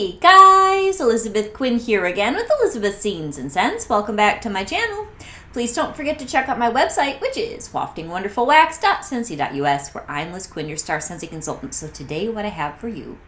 Hey guys, Elizabeth Quinn here again with Elizabeth's Scenes and Scents. Welcome back to my channel. Please don't forget to check out my website, which is waftingwonderfulwax.scentsy.us, where I'm Liz Quinn, your star Scentsy consultant. So today what I have for you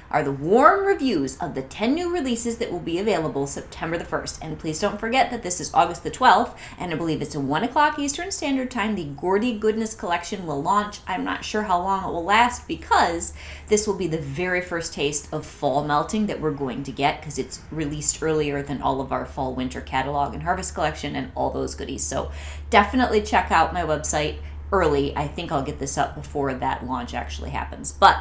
are the warm reviews of the 10 new releases that will be available September the 1st. And please don't forget that this is August the 12th, and I believe it's at 1 o'clock Eastern Standard Time. The Gordy Goodness collection will launch. I'm not sure how long it will last because this will be the very first taste of fall melting that we're going to get because it's released earlier than all of our fall winter catalog and harvest collection and all those goodies. So definitely check out my website early. I think I'll get this up before that launch actually happens. But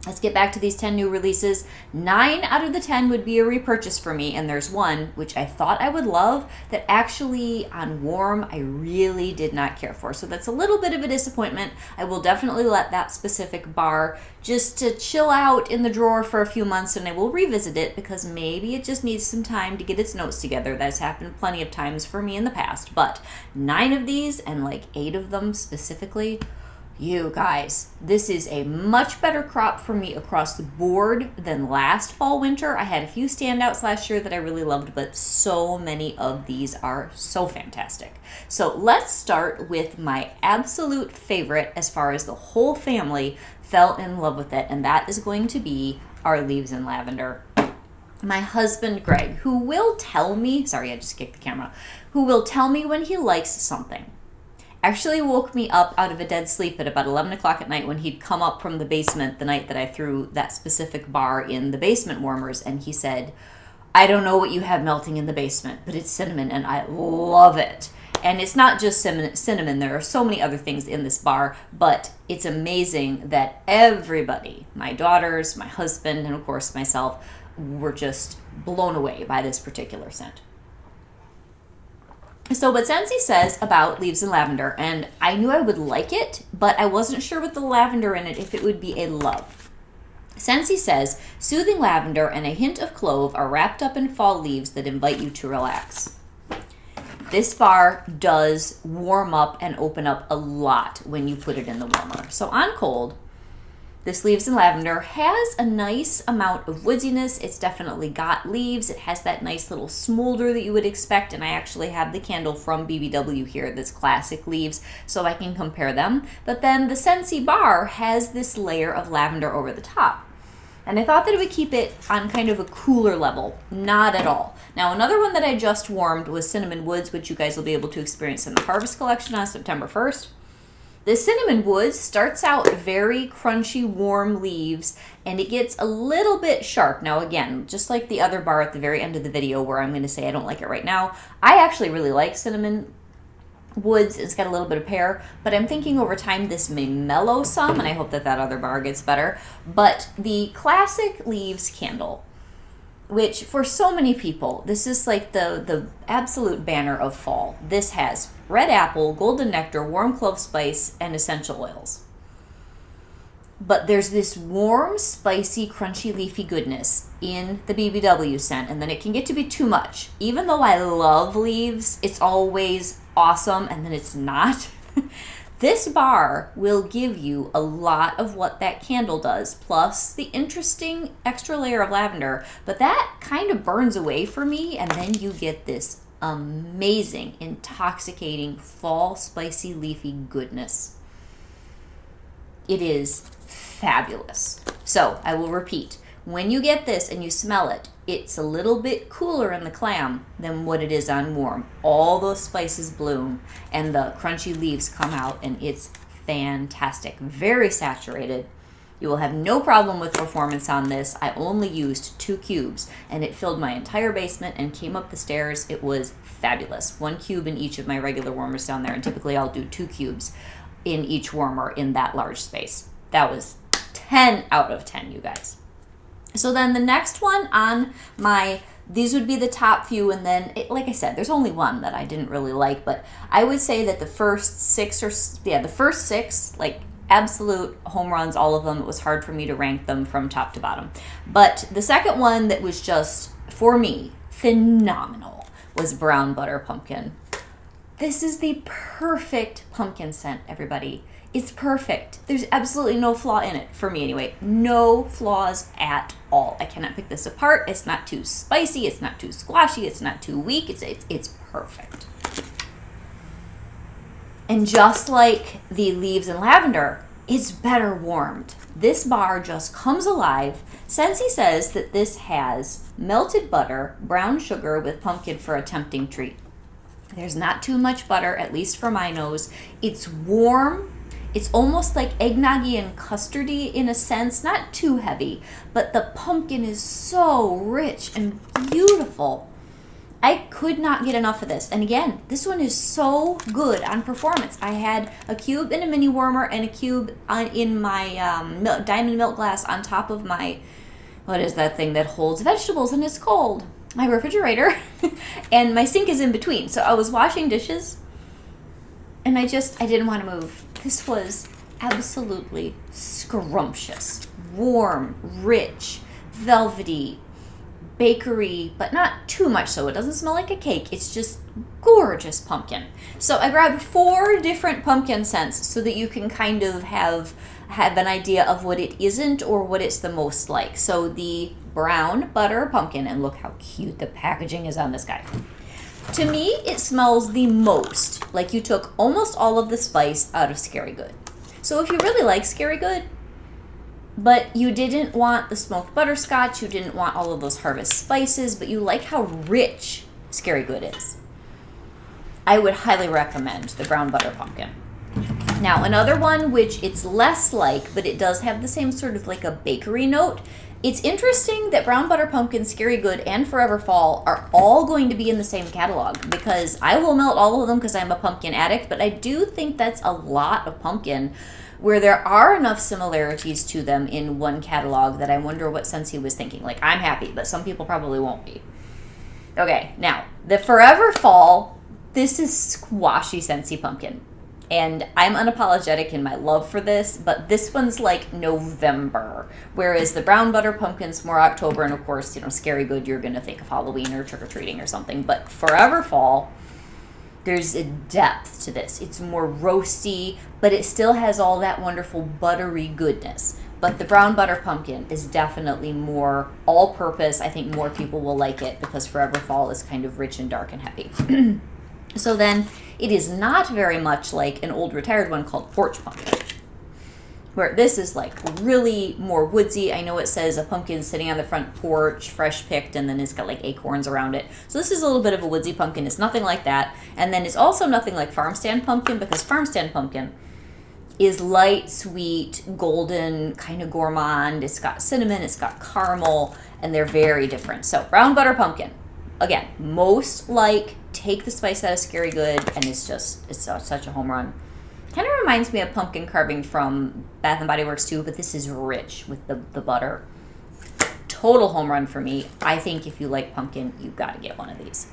let's get back to these 10 new releases. 9 out of the 10 would be a repurchase for me, and there's one, which I thought I would love, that actually on warm I really did not care for. So that's a little bit of a disappointment. I will definitely let that specific bar just to chill out in the drawer for a few months, and I will revisit it because maybe it just needs some time to get its notes together. That's happened plenty of times for me in the past. But 9 of these, and like 8 of them specifically, you guys, this is a much better crop for me across the board than last fall winter. I had a few standouts last year that I really loved, but so many of these are so fantastic. So let's start with my absolute favorite as far as the whole family fell in love with it, and that is going to be our Leaves in Lavender. My husband Greg, who will tell me, sorry I just kicked the camera, who will tell me when he likes something, actually woke me up out of a dead sleep at about 11 o'clock at night when he'd come up from the basement the night that I threw that specific bar in the basement warmers, and he said, I don't know what you have melting in the basement, but it's cinnamon and I love it. And it's not just cinnamon, there are so many other things in this bar, but it's amazing that everybody, my daughters, my husband, and of course myself, were just blown away by this particular scent. So what Scentsy says about Leaves in Lavender, and I knew I would like it, but I wasn't sure with the lavender in it if it would be a love. Scentsy says, soothing lavender and a hint of clove are wrapped up in fall leaves that invite you to relax. This bar does warm up and open up a lot when you put it in the warmer. So on cold, this Leaves in Lavender has a nice amount of woodiness. It's definitely got leaves. It has that nice little smolder that you would expect, and I actually have the candle from BBW here that's classic leaves, so I can compare them. But then the Scentsy bar has this layer of lavender over the top. And I thought that it would keep it on kind of a cooler level. Not at all. Now, another one that I just warmed was Cinnamon Woods, which you guys will be able to experience in the Harvest Collection on September 1st. The Cinnamon Woods starts out very crunchy, warm leaves, and it gets a little bit sharp. Now again, just like the other bar at the very end of the video where I'm going to say I don't like it right now, I actually really like Cinnamon Woods. It's got a little bit of pear, but I'm thinking over time this may mellow some, and I hope that that other bar gets better. But the Classic Leaves candle, which for so many people, this is like the absolute banner of fall. This has red apple, golden nectar, warm clove spice, and essential oils. But there's this warm, spicy, crunchy, leafy goodness in the BBW scent, and then it can get to be too much. Even though I love leaves, it's always awesome, and then it's not. This bar will give you a lot of what that candle does, plus the interesting extra layer of lavender, but that kind of burns away for me, and then you get this amazing, intoxicating, fall, spicy, leafy goodness. It is fabulous. So, I will repeat. When you get this and you smell it, it's a little bit cooler in the clam than what it is on warm. All those spices bloom and the crunchy leaves come out, and it's fantastic. Very saturated. You will have no problem with performance on this. I only used 2 cubes, and it filled my entire basement and came up the stairs. It was fabulous. 1 cube in each of my regular warmers down there, and typically I'll do 2 cubes in each warmer in that large space. That was 10 out of 10, you guys. So then the next one on these would be the top few, and then, like I said, there's only one that I didn't really like, but I would say that the first 6, like absolute home runs, all of them. It was hard for me to rank them from top to bottom. But the second one that was just, for me, phenomenal was Brown Butter Pumpkin. This is the perfect pumpkin scent, everybody. It's perfect. There's absolutely no flaw in it, for me anyway. No flaws at all. I cannot pick this apart. It's not too spicy. It's not too squashy. It's not too weak. It's perfect. And just like the leaves and lavender, it's better warmed. This bar just comes alive. Scentsy says that this has melted butter, brown sugar with pumpkin for a tempting treat. There's not too much butter, at least for my nose. It's warm. It's almost like eggnoggy and custardy in a sense, not too heavy, but the pumpkin is so rich and beautiful. I could not get enough of this. And again, this one is so good on performance. I had a cube in a mini warmer and a cube in my diamond milk glass on top of my, what is that thing that holds vegetables and it's cold? My refrigerator. And my sink is in between. So I was washing dishes and I didn't want to move. This was absolutely scrumptious, warm, rich, velvety, bakery, but not too much so. It doesn't smell like a cake. It's just gorgeous pumpkin. So I grabbed 4 different pumpkin scents so that you can kind of have an idea of what it isn't or what it's the most like. So the brown butter pumpkin, and look how cute the packaging is on this guy. To me, it smells the most like you took almost all of the spice out of Scary Good. So if you really like Scary Good, but you didn't want the smoked butterscotch, you didn't want all of those harvest spices, but you like how rich Scary Good is, I would highly recommend the brown butter pumpkin. Now, another one which it's less like, but it does have the same sort of like a bakery note. It's interesting that Brown Butter Pumpkin, Scary Good, and Forever Fall are all going to be in the same catalog because I will melt all of them because I'm a pumpkin addict, but I do think that's a lot of pumpkin where there are enough similarities to them in one catalog that I wonder what Scentsy was thinking. Like, I'm happy, but some people probably won't be. Okay, now, the Forever Fall, this is squashy Scentsy pumpkin. And I'm unapologetic in my love for this, but this one's like November, whereas the brown butter pumpkin's more October, and of course, Scary Good, you're going to think of Halloween or trick-or-treating or something, but Forever Fall, there's a depth to this. It's more roasty, but it still has all that wonderful buttery goodness. But the brown butter pumpkin is definitely more all-purpose. I think more people will like it because Forever Fall is kind of rich and dark and heavy. So then, it is not very much like an old retired one called Porch Pumpkin, where this is like really more woodsy. I know it says a pumpkin sitting on the front porch, fresh picked, and then it's got like acorns around it. So this is a little bit of a woodsy pumpkin. It's nothing like that. And then it's also nothing like farm stand pumpkin because farm stand pumpkin is light, sweet, golden, kind of gourmand. It's got cinnamon, it's got caramel, and they're very different. So brown butter pumpkin, again, most like take the spice out of Scary Good, and it's such a home run. Kind of reminds me of pumpkin carving from Bath and Body Works too, but this is rich with the butter. Total home run for me. I think if you like pumpkin, you've got to get one of these.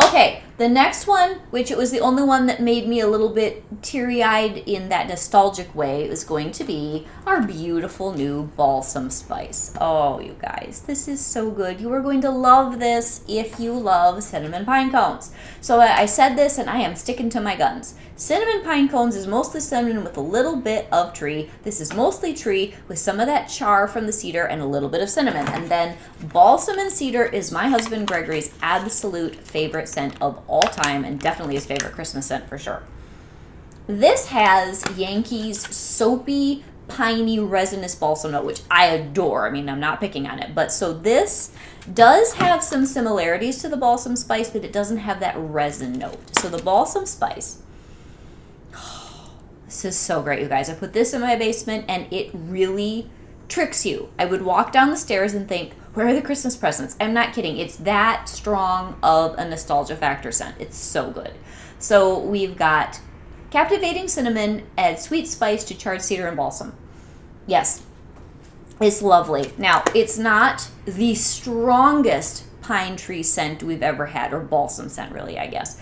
Okay, the next one, which it was the only one that made me a little bit teary-eyed in that nostalgic way, is going to be our beautiful new Balsam Spice. Oh, you guys, this is so good. You are going to love this if you love cinnamon pine cones. So I said this, and I am sticking to my guns. Cinnamon pine cones is mostly cinnamon with a little bit of tree. This is mostly tree with some of that char from the cedar and a little bit of cinnamon. And then balsam and cedar is my husband Gregory's absolute favorite scent of all time, and definitely his favorite Christmas scent for sure. This has Yankee's soapy, piney, resinous balsam note, which I adore. I mean, I'm not picking on it. But so this does have some similarities to the Balsam Spice, but it doesn't have that resin note. So the Balsam Spice, this is so great, you guys. I put this in my basement, and it really tricks you. I would walk down the stairs and think, where are the Christmas presents? I'm not kidding. It's that strong of a nostalgia factor scent. It's so good. So we've got captivating cinnamon, add sweet spice to charred cedar and balsam. Yes, it's lovely. Now, it's not the strongest pine tree scent we've ever had, or balsam scent really, I guess.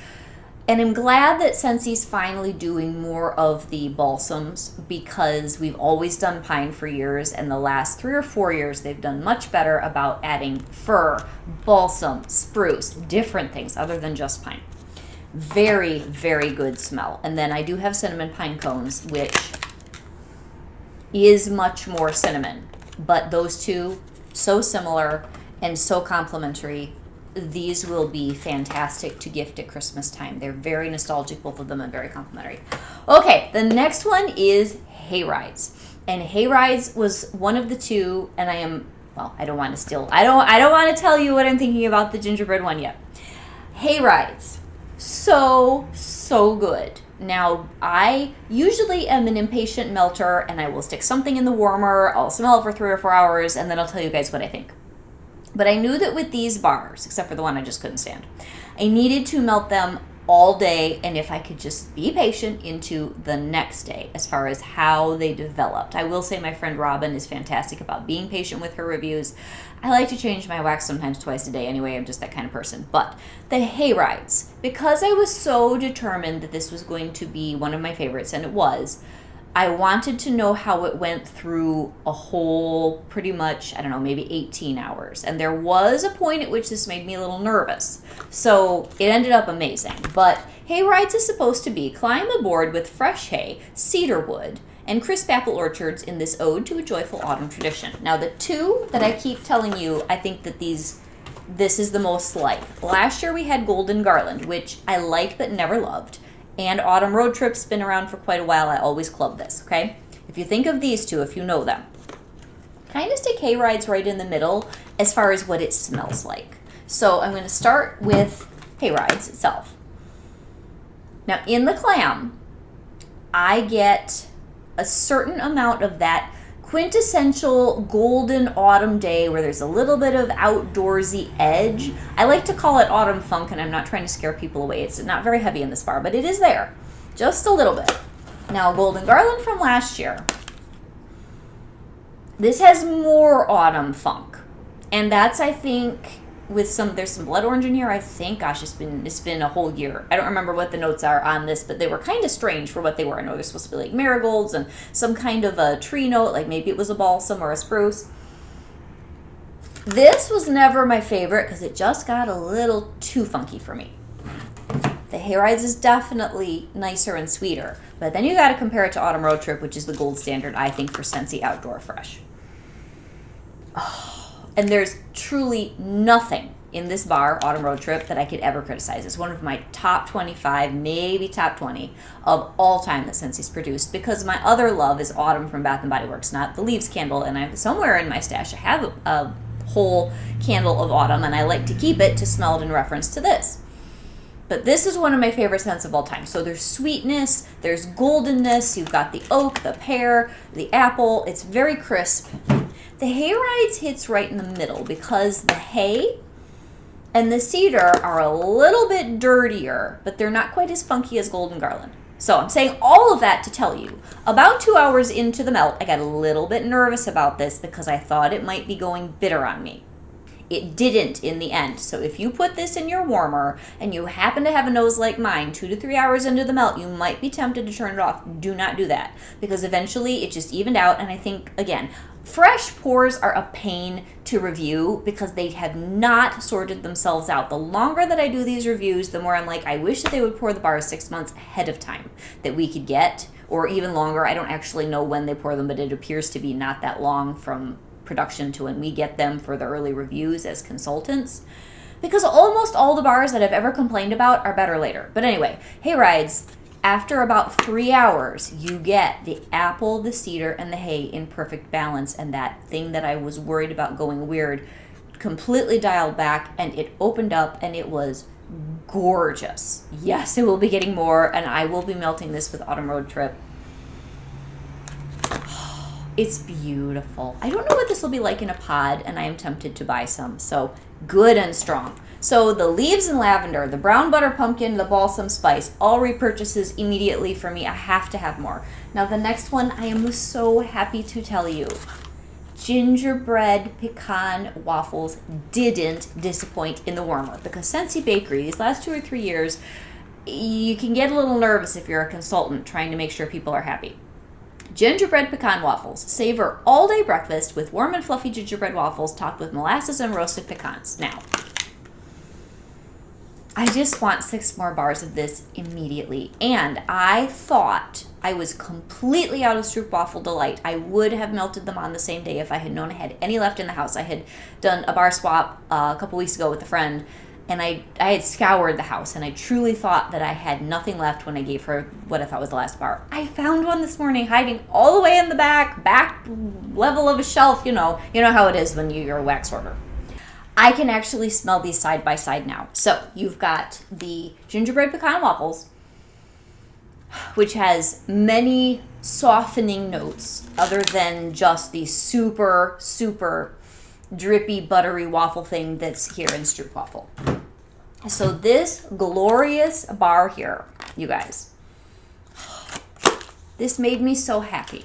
And I'm glad that Scentsy's finally doing more of the balsams, because we've always done pine for years, and the last 3 or 4 years they've done much better about adding fir, balsam, spruce, different things other than just pine. Very, very good smell. And then I do have cinnamon pine cones, which is much more cinnamon. But those two, so similar and so complementary. These will be fantastic to gift at Christmas time. They're very nostalgic, both of them, and very complimentary. Okay, the next one is hay rides. And hay rides was one of the two, and I don't want to tell you what I'm thinking about the gingerbread one yet. Hay rides. So good. Now, I usually am an impatient melter, and I will stick something in the warmer, I'll smell it for 3 or 4 hours, and then I'll tell you guys what I think. But I knew that with these bars, except for the one I just couldn't stand, I needed to melt them all day, and if I could just be patient, into the next day as far as how they developed. I will say my friend Robin is fantastic about being patient with her reviews. I like to change my wax sometimes twice a day anyway. I'm just that kind of person. But the hay rides, because I was so determined that this was going to be one of my favorites, and it was, I wanted to know how it went through a whole, pretty much, I don't know, maybe 18 hours. And there was a point at which this made me a little nervous. So it ended up amazing. But hay rides is supposed to be climb aboard with fresh hay, cedar wood, and crisp apple orchards in this ode to a joyful autumn tradition. Now, the two that I keep telling you, I think that this is the most like. Last year we had Golden Garland, which I liked but never loved. And Autumn Road Trip's been around for quite a while. I always club this, okay? If you think of these two, if you know them, kind of stick hay rides right in the middle as far as what it smells like. So I'm going to start with hay rides itself. Now, in the clam, I get a certain amount of that quintessential golden autumn day where there's a little bit of outdoorsy edge. I like to call it autumn funk, and I'm not trying to scare people away. It's not very heavy in this bar, but it is there. Just a little bit. Now, Golden Garland from last year. This has more autumn funk. And that's, I think, there's some blood orange in here, I think. Gosh, it's been a whole year. I don't remember what the notes are on this, but they were kind of strange for what they were. I know they're supposed to be like marigolds and some kind of a tree note, like maybe it was a balsam or a spruce. This was never my favorite because it just got a little too funky for me. The hay rides is definitely nicer and sweeter, but then you got to compare it to Autumn Road Trip, which is the gold standard, I think, for Scentsy Outdoor Fresh. Oh. And there's truly nothing in this bar, Autumn Road Trip, that I could ever criticize. It's one of my top 25, maybe top 20 of all time that Scentsy's produced, because my other love is Autumn from Bath & Body Works, not the Leaves candle, and I'm somewhere in my stash. I have a whole candle of Autumn, and I like to keep it to smell it in reference to this. But this is one of my favorite scents of all time. So there's sweetness, there's goldenness, you've got the oak, the pear, the apple. It's very crisp. The hay rides hits right in the middle because the hay and the cedar are a little bit dirtier, but they're not quite as funky as Golden Garland. So I'm saying all of that to tell you, about 2 hours into the melt, I got a little bit nervous about this because I thought it might be going bitter on me. It didn't in the end. So if you put this in your warmer and you happen to have a nose like mine, 2 to 3 hours into the melt, you might be tempted to turn it off. Do not do that because eventually it just evened out. And I think, again, fresh pours are a pain to review because they have not sorted themselves out. The longer that I do these reviews, the more I'm like, I wish that they would pour the bars 6 months ahead of time that we could get, or even longer. I don't actually know when they pour them, but it appears to be not that long from production to when we get them for the early reviews as consultants, because almost all the bars that I've ever complained about are better later. But anyway, hay rides, after about 3 hours, you get the apple, the cedar, and the hay in perfect balance, and that thing that I was worried about going weird completely dialed back, and it opened up, and it was gorgeous. Yes, it will be getting more, and I will be melting this with Autumn Road Trip. It's beautiful. I don't know what this will be like in a pod, and I am tempted to buy some. So good and strong. So the Leaves and Lavender, the Brown Butter Pumpkin, the Balsam Spice, all repurchases immediately for me. I have to have more. Now the next one, I am so happy to tell you. Gingerbread Pecan waffles didn't disappoint in the warm-up, because Scentsy Bakery, these last 2 or 3 years, you can get a little nervous if you're a consultant trying to make sure people are happy. Gingerbread Pecan waffles. Savor all-day breakfast with warm and fluffy gingerbread waffles topped with molasses and roasted pecans. Now, I just want 6 more bars of this immediately. And I thought I was completely out of stroopwafel delight. I would have melted them on the same day if I had known I had any left in the house. I had done a bar swap a couple weeks ago with a friend, and I had scoured the house, and I truly thought that I had nothing left when I gave her what I thought was the last bar. I found one this morning hiding all the way in the back level of a shelf. You know how it is when you're a wax hoarder. I can actually smell these side by side now. So you've got the gingerbread pecan waffles, which has many softening notes other than just the super, super drippy, buttery waffle thing that's here in stroopwafel. So this glorious bar here, you guys, this made me so happy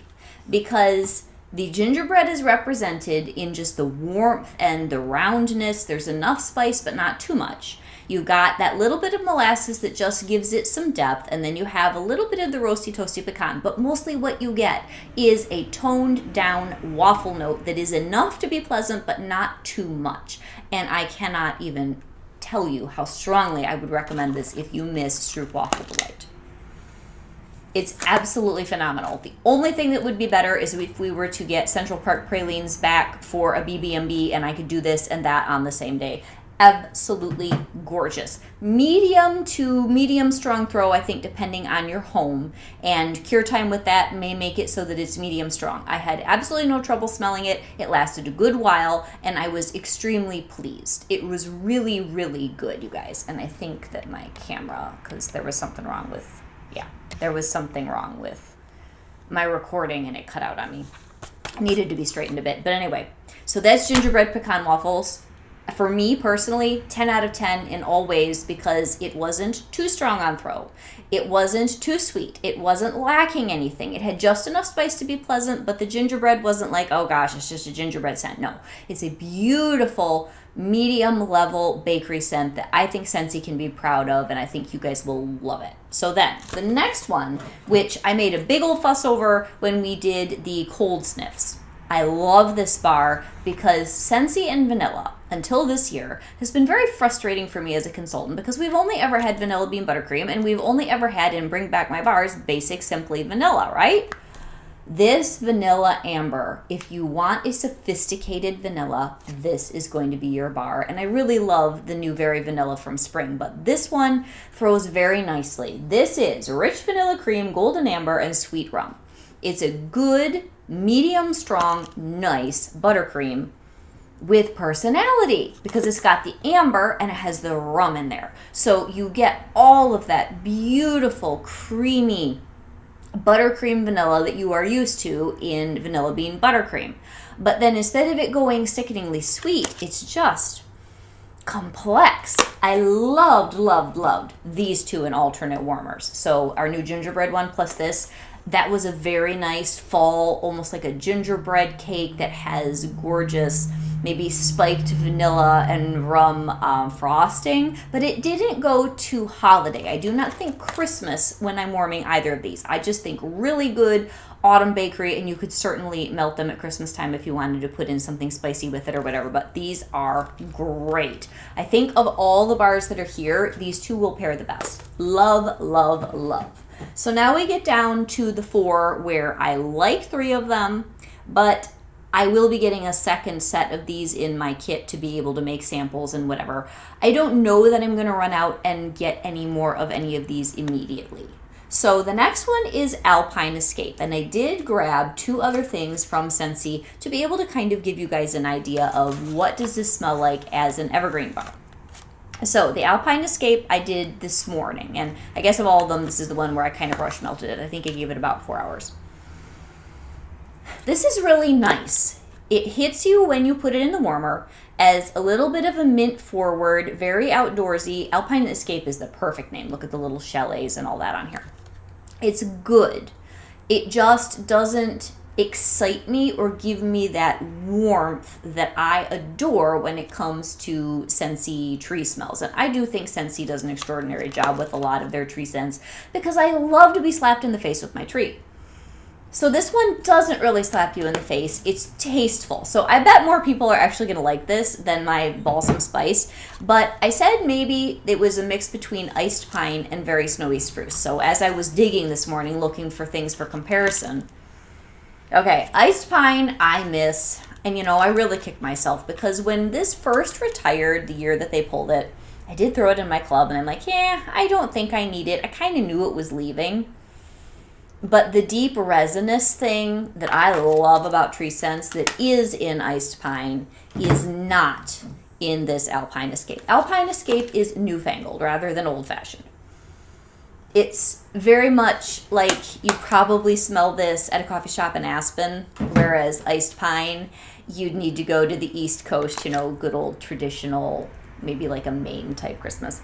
because the gingerbread is represented in just the warmth and the roundness. There's enough spice, but not too much. You got that little bit of molasses that just gives it some depth, and then you have a little bit of the roasty toasty pecan, but mostly what you get is a toned down waffle note that is enough to be pleasant, but not too much. And I cannot even tell you how strongly I would recommend this if you miss stroopwafel delight. It's absolutely phenomenal. The only thing that would be better is if we were to get Central Park pralines back for a BB&B and I could do this and that on the same day. Absolutely gorgeous. Medium to medium strong throw, I think, depending on your home. And cure time with that may make it so that it's medium strong. I had absolutely no trouble smelling it. It lasted a good while, and I was extremely pleased. It was really, really good, you guys. And I think that my camera, because there was something wrong with my recording and it cut out on me. Needed to be straightened a bit. But anyway, so that's gingerbread pecan waffles. For me personally, 10 out of 10 in all ways because it wasn't too strong on throw. It wasn't too sweet. It wasn't lacking anything. It had just enough spice to be pleasant, but the gingerbread wasn't like, oh gosh, it's just a gingerbread scent. No, it's a beautiful medium level bakery scent that I think Scentsy can be proud of, and I think you guys will love it. So then, the next one, which I made a big old fuss over when we did the cold sniffs. I love this bar because Scentsy and vanilla, until this year, has been very frustrating for me as a consultant because we've only ever had vanilla bean buttercream and we've only ever had in Bring Back My Bars basic simply vanilla, right? This vanilla amber, if you want a sophisticated vanilla, this is going to be your bar. And I really love the new Very Vanilla from spring, but this one throws very nicely. This is rich vanilla cream, golden amber, and sweet rum. It's a good, medium strong, nice buttercream with personality because it's got the amber and it has the rum in there. So you get all of that beautiful, creamy buttercream vanilla that you are used to in vanilla bean buttercream. But then instead of it going sickeningly sweet, it's just complex. I loved these two in alternate warmers. So our new gingerbread one plus this, that was a very nice fall, almost like a gingerbread cake that has gorgeous, maybe spiked vanilla and rum frosting, but it didn't go too holiday. I do not think Christmas when I'm warming either of these. I just think really good autumn bakery, and you could certainly melt them at Christmas time if you wanted to put in something spicy with it or whatever, but these are great. I think of all the bars that are here, these two will pair the best. Love. So now we get down to the four where I like three of them, but I will be getting a second set of these in my kit to be able to make samples and whatever. I don't know that I'm going to run out and get any more of any of these immediately. So the next one is Alpine Escape, and I did grab two other things from Scentsy to be able to kind of give you guys an idea of what does this smell like as an evergreen bar. So the Alpine Escape I did this morning, and I guess of all of them, this is the one where I kind of rush melted it. I think I gave it about 4 hours. This is really nice. It hits you when you put it in the warmer as a little bit of a mint forward, very outdoorsy. Alpine Escape is the perfect name. Look at the little chalets and all that on here. It's good. It just doesn't excite me or give me that warmth that I adore when it comes to Scentsy tree smells. And I do think Scentsy does an extraordinary job with a lot of their tree scents because I love to be slapped in the face with my tree. So this one doesn't really slap you in the face. It's tasteful. So I bet more people are actually going to like this than my Balsam Spice. But I said maybe it was a mix between iced pine and very snowy spruce. So as I was digging this morning looking for things for comparison. Okay, iced pine I miss. And you know, I really kicked myself because when this first retired, the year that they pulled it, I did throw it in my club and I'm like, yeah, I don't think I need it. I kind of knew it was leaving. But the deep resinous thing that I love about tree scents that is in iced pine is not in this Alpine Escape. Alpine Escape is newfangled rather than old-fashioned. It's very much like you probably smell this at a coffee shop in Aspen, whereas iced pine, you'd need to go to the East Coast, you know, good old traditional, maybe like a Maine type Christmas.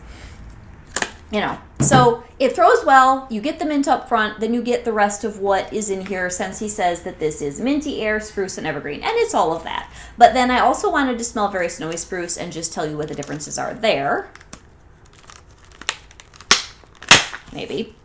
You know, so it throws well, you get the mint up front, then you get the rest of what is in here since he says that this is minty air, spruce, and evergreen, and it's all of that. But then I also wanted to smell very snowy spruce and just tell you what the differences are there. Maybe.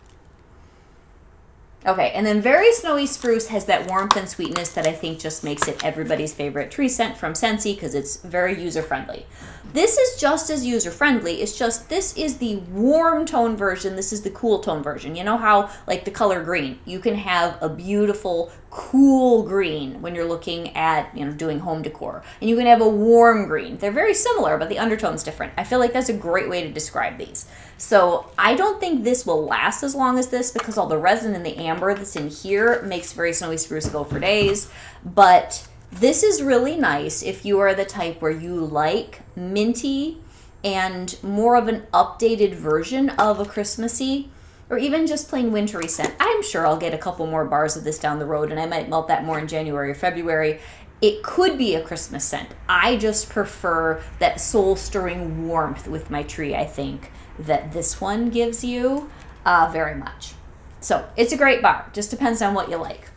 Okay, and then very snowy spruce has that warmth and sweetness that I think just makes it everybody's favorite tree scent from Scentsy because it's very user-friendly. This is just as user-friendly, it's just this is the warm tone version, this is the cool tone version. You know how, like the color green, you can have a beautiful, cool green when you're looking at, you know, doing home decor. And you can have a warm green. They're very similar, but the undertone's different. I feel like that's a great way to describe these. So I don't think this will last as long as this because all the resin and the amber that's in here makes very snowy spruce go for days. But this is really nice if you are the type where you like minty and more of an updated version of a Christmassy or even just plain wintry scent. I'm sure I'll get a couple more bars of this down the road and I might melt that more in January or February. It could be a Christmas scent. I just prefer that soul-stirring warmth with my tree, I think, that this one gives you very much. So it's a great bar. Just depends on what you like.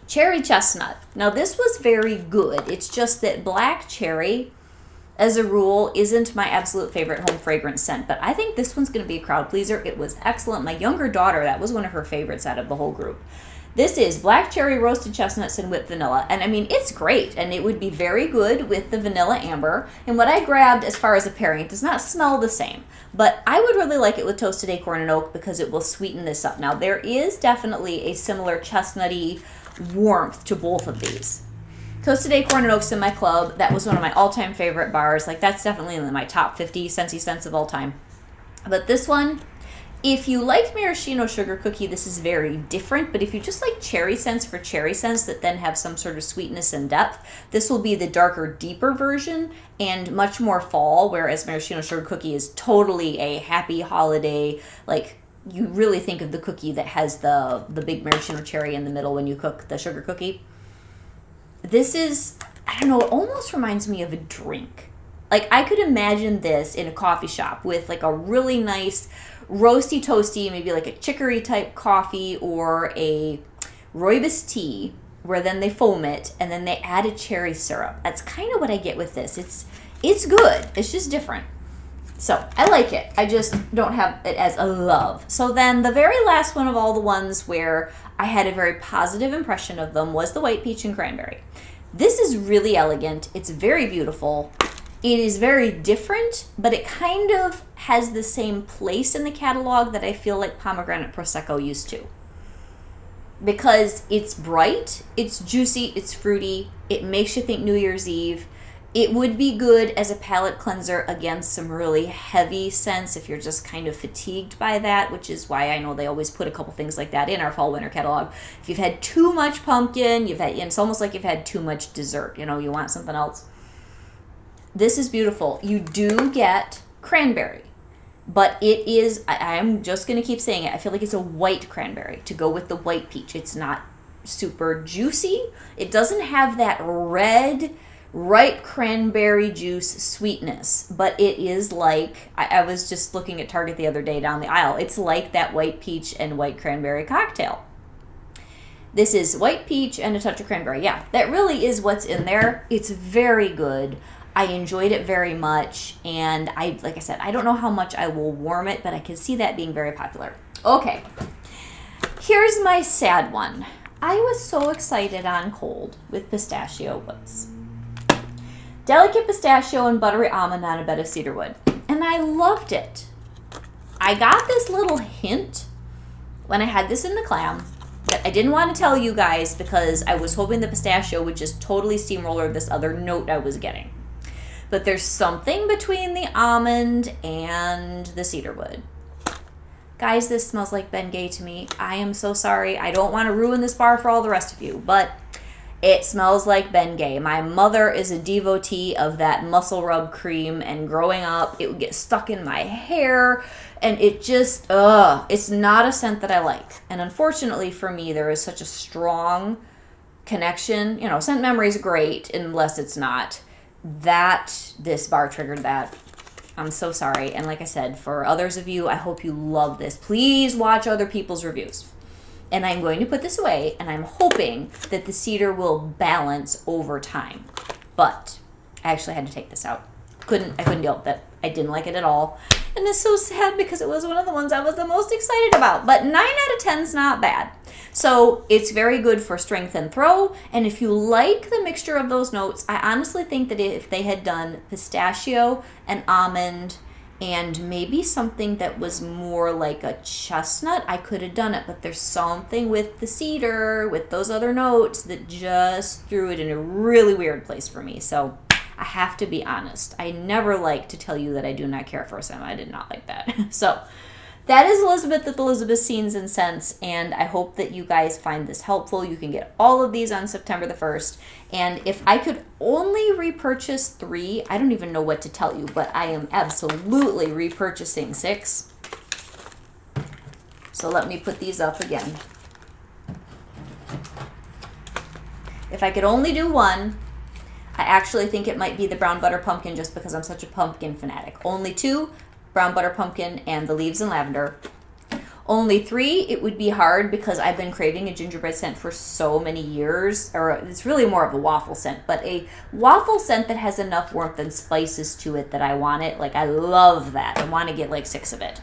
Cherry Chestnut. Now this was very good. It's just that black cherry, as a rule, isn't my absolute favorite home fragrance scent, but I think this one's going to be a crowd pleaser. It was excellent. My younger daughter, that was one of her favorites out of the whole group. This is black cherry, roasted chestnuts, and whipped vanilla. And I mean, it's great, and it would be very good with the vanilla amber. And what I grabbed as far as a pairing, it does not smell the same, but I would really like it with toasted acorn and oak because it will sweeten this up. Now, there is definitely a similar chestnutty warmth to both of these. Toasted acorn and oak's in my club. That was one of my all-time favorite bars. Like, that's definitely in my top 50 Scentsy scents of all time. But this one, if you like maraschino sugar cookie, this is very different. But if you just like cherry scents for cherry scents that then have some sort of sweetness and depth, this will be the darker, deeper version and much more fall, whereas maraschino sugar cookie is totally a happy holiday, like, you really think of the cookie that has the big maraschino cherry in the middle when you cook the sugar cookie. This is, I don't know, it almost reminds me of a drink. Like, I could imagine this in a coffee shop with like a really nice roasty toasty, maybe like a chicory type coffee or a rooibos tea where then they foam it and then they add a cherry syrup. That's kind of what I get with this. It's good. It's just different. So I like it. I just don't have it as a love. So then the very last one of all the ones where I had a very positive impression of them was the white peach and cranberry. This is really elegant. It's very beautiful. It is very different, but it kind of has the same place in the catalog that I feel like pomegranate prosecco used to. Because it's bright, it's juicy, it's fruity, it makes you think New Year's Eve. It would be good as a palate cleanser against some really heavy scents if you're just kind of fatigued by that, which is why I know they always put a couple things like that in our fall winter catalog. If you've had too much pumpkin, it's almost like you've had too much dessert, you want something else. This is beautiful. You do get cranberry, but it is, I'm just going to keep saying it, I feel like it's a white cranberry to go with the white peach. It's not super juicy. It doesn't have that red ripe cranberry juice sweetness, but it is like, I was just looking at Target the other day down the aisle, it's like that white peach and white cranberry cocktail. This is white peach and a touch of cranberry. Yeah, that really is what's in there. It's very good. I enjoyed it very much, and like I said, I don't know how much I will warm it, but I can see that being very popular. Okay, here's my sad one. I was so excited on cold with pistachio woods. Delicate pistachio and buttery almond on a bed of cedar wood. And I loved it. I got this little hint when I had this in the clam that I didn't want to tell you guys because I was hoping the pistachio would just totally steamroller this other note I was getting. But there's something between the almond and the cedar wood. Guys, this smells like Bengay to me. I am so sorry. I don't want to ruin this bar for all the rest of you, but it smells like Bengay. My mother is a devotee of that muscle rub cream, and growing up, it would get stuck in my hair, and it just, it's not a scent that I like. And unfortunately for me, there is such a strong connection. You know, scent memory is great unless it's not. This bar triggered that. I'm so sorry. And like I said, for others of you, I hope you love this. Please watch other people's reviews. And I'm going to put this away, and I'm hoping that the cedar will balance over time. But I actually had to take this out. I couldn't deal with it. I didn't like it at all. And it's so sad because it was one of the ones I was the most excited about. But 9 out of 10 is not bad. So it's very good for strength and throw. And if you like the mixture of those notes, I honestly think that if they had done pistachio and almond and maybe something that was more like a chestnut, I could have done it. But there's something with the cedar, with those other notes, that just threw it in a really weird place for me. So I have to be honest. I never like to tell you that I do not care for a scent. I did not like that. So that is Elizabeth with Elizabeth's Scenes and Scents, and I hope that you guys find this helpful. You can get all of these on September the 1st, and if I could only repurchase 3, I don't even know what to tell you, but I am absolutely repurchasing 6. So let me put these up again. If I could only do 1, I actually think it might be the brown butter pumpkin, just because I'm such a pumpkin fanatic. Only 2, brown butter pumpkin and the leaves and lavender. Only 3, it would be hard because I've been craving a gingerbread scent for so many years, or it's really more of a waffle scent, but a waffle scent that has enough warmth and spices to it that I want it. Like, I love that. I want to get like 6 of it.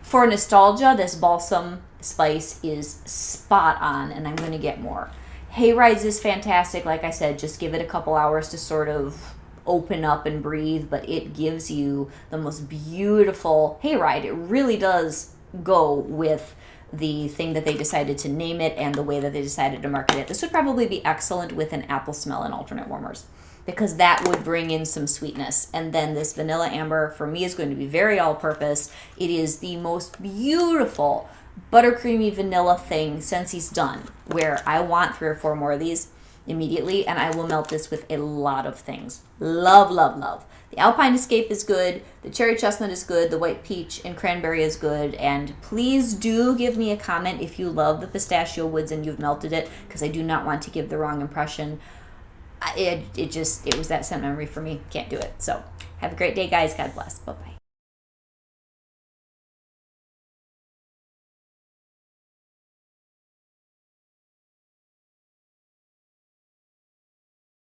For nostalgia, this Balsam Spice is spot on, and I'm going to get more. Hayrides is fantastic. Like I said, just give it a couple hours to sort of open up and breathe, but it gives you the most beautiful hayride. It really does go with the thing that they decided to name it and the way that they decided to market it. This would probably be excellent with an apple smell and alternate warmers, because that would bring in some sweetness. And then this vanilla amber for me is going to be very all-purpose. It is the most beautiful buttercreamy vanilla thing since he's done, where I want 3 or 4 more of these immediately, and I will melt this with a lot of things. Love, love, love. The Alpine Escape is good. The cherry chestnut is good. The white peach and cranberry is good. And please do give me a comment if you love the pistachio woods and you've melted it, because I do not want to give the wrong impression. It was that scent memory for me. Can't do it. So have a great day, guys. God bless. Bye-bye.